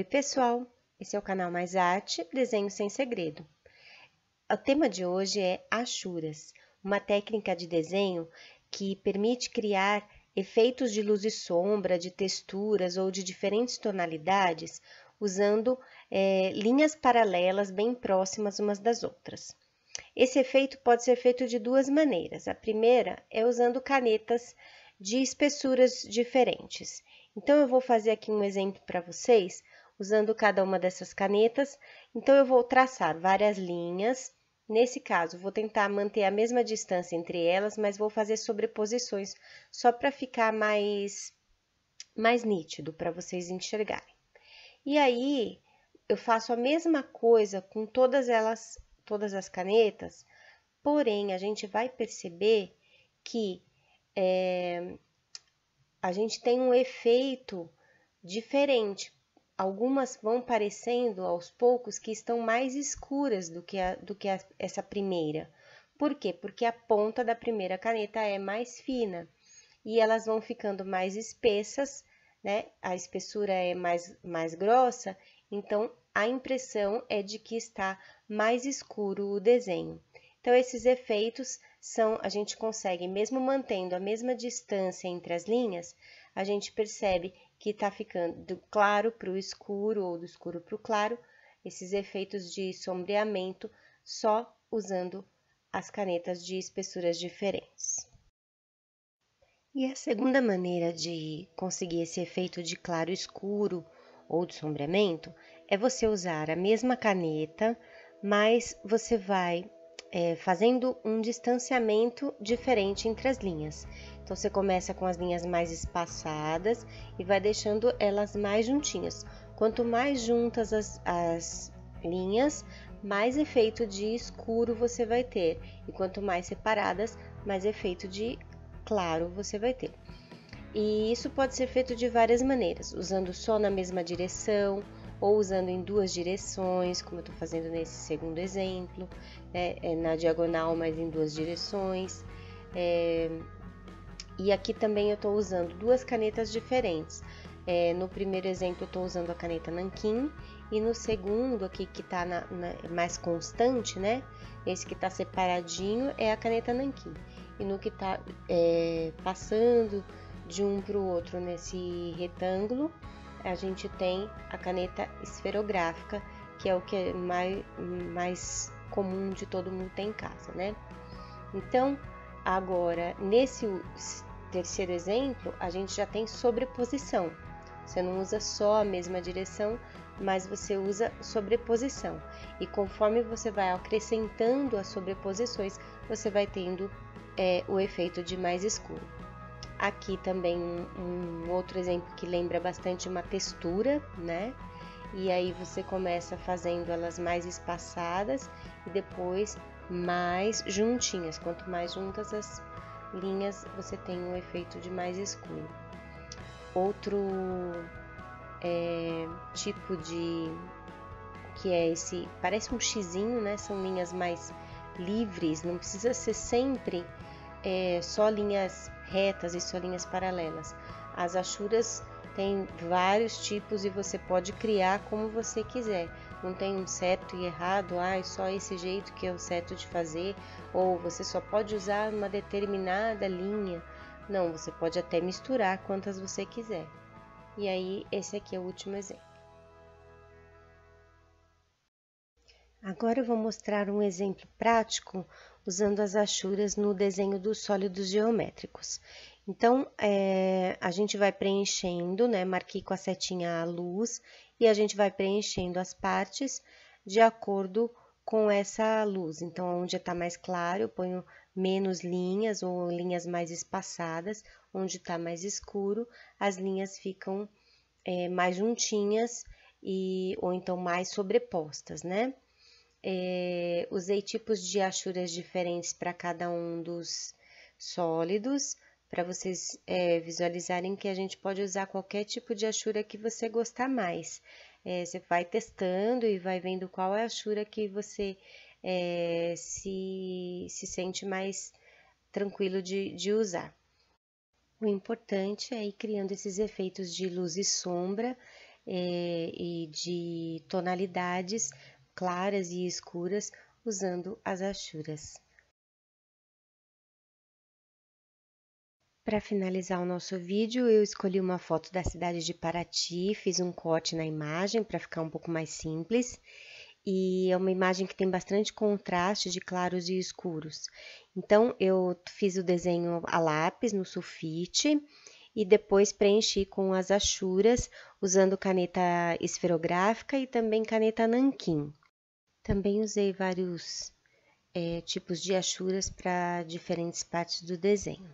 Oi pessoal, esse é o canal Mais Arte, Desenho Sem Segredo. O tema de hoje é achuras, uma técnica de desenho que permite criar efeitos de luz e sombra, de texturas ou de diferentes tonalidades, usando linhas paralelas bem próximas umas das outras. Esse efeito pode ser feito de duas maneiras. A primeira é usando canetas de espessuras diferentes. Então, eu vou fazer aqui um exemplo para vocês, usando cada uma dessas canetas. Então, eu vou traçar várias linhas. Nesse caso, vou tentar manter a mesma distância entre elas, mas vou fazer sobreposições só para ficar mais nítido, para vocês enxergarem. E aí, eu faço a mesma coisa com todas as canetas, porém, a gente vai perceber que a gente tem um efeito diferente. Algumas vão parecendo aos poucos que estão mais escuras do que essa primeira. Por quê? Porque a ponta da primeira caneta é mais fina e elas vão ficando mais espessas, né? A espessura é mais grossa, então a impressão é de que está mais escuro o desenho. Então, esses efeitos a gente consegue, mesmo mantendo a mesma distância entre as linhas, a gente percebe que está ficando do claro para o escuro ou do escuro para o claro, esses efeitos de sombreamento só usando as canetas de espessuras diferentes. E a segunda maneira de conseguir esse efeito de claro escuro ou de sombreamento é você usar a mesma caneta, mas você vai fazendo um distanciamento diferente entre as linhas. Então, você começa com as linhas mais espaçadas e vai deixando elas mais juntinhas. Quanto mais juntas as linhas, mais efeito de escuro você vai ter. E quanto mais separadas, mais efeito de claro você vai ter. E isso pode ser feito de várias maneiras, usando só na mesma direção, ou usando em duas direções, como eu estou fazendo nesse segundo exemplo, na diagonal, mas em duas direções. E aqui também eu estou usando duas canetas diferentes. No primeiro exemplo eu estou usando a caneta nanquim, e no segundo aqui que está mais constante, né? Esse que está separadinho é a caneta nanquim. E no que está passando de um para o outro nesse retângulo, a gente tem a caneta esferográfica, que é o que é mais comum de todo mundo ter em casa, né? Então, agora, nesse terceiro exemplo, a gente já tem sobreposição. Você não usa só a mesma direção, mas você usa sobreposição. E conforme você vai acrescentando as sobreposições, você vai tendo o efeito de mais escuro. Aqui também um outro exemplo que lembra bastante uma textura, né? E aí você começa fazendo elas mais espaçadas e depois mais juntinhas. Quanto mais juntas as linhas, você tem um efeito de mais escuro. Outro tipo que é esse, parece um xizinho, né? São linhas mais livres, não precisa ser sempre só linhas retas e só linhas paralelas. As achuras têm vários tipos e você pode criar como você quiser. Não tem um certo e errado, só esse jeito que é o certo de fazer, ou você só pode usar uma determinada linha. Não, você pode até misturar quantas você quiser. E aí, esse aqui é o último exemplo. Agora eu vou mostrar um exemplo prático usando as achuras no desenho dos sólidos geométricos. Então, a gente vai preenchendo, né? Marquei com a setinha a luz e a gente vai preenchendo as partes de acordo com essa luz. Então, onde está mais claro, eu ponho menos linhas ou linhas mais espaçadas. Onde está mais escuro, as linhas ficam mais juntinhas ou então mais sobrepostas, né? Usei tipos de achuras diferentes para cada um dos sólidos, para vocês visualizarem que a gente pode usar qualquer tipo de achura que você gostar mais. Você vai testando e vai vendo qual é a achura que você se sente mais tranquilo de usar. O importante é ir criando esses efeitos de luz e sombra e de tonalidades claras e escuras usando as achuras. Para finalizar o nosso vídeo, eu escolhi uma foto da cidade de Paraty, fiz um corte na imagem para ficar um pouco mais simples. E é uma imagem que tem bastante contraste de claros e escuros. Então, eu fiz o desenho a lápis no sulfite e depois preenchi com as achuras, usando caneta esferográfica e também caneta nanquim. Também usei vários tipos de achuras para diferentes partes do desenho.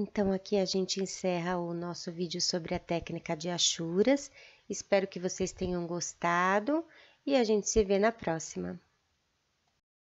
Então, aqui a gente encerra o nosso vídeo sobre a técnica de achuras. Espero que vocês tenham gostado e a gente se vê na próxima.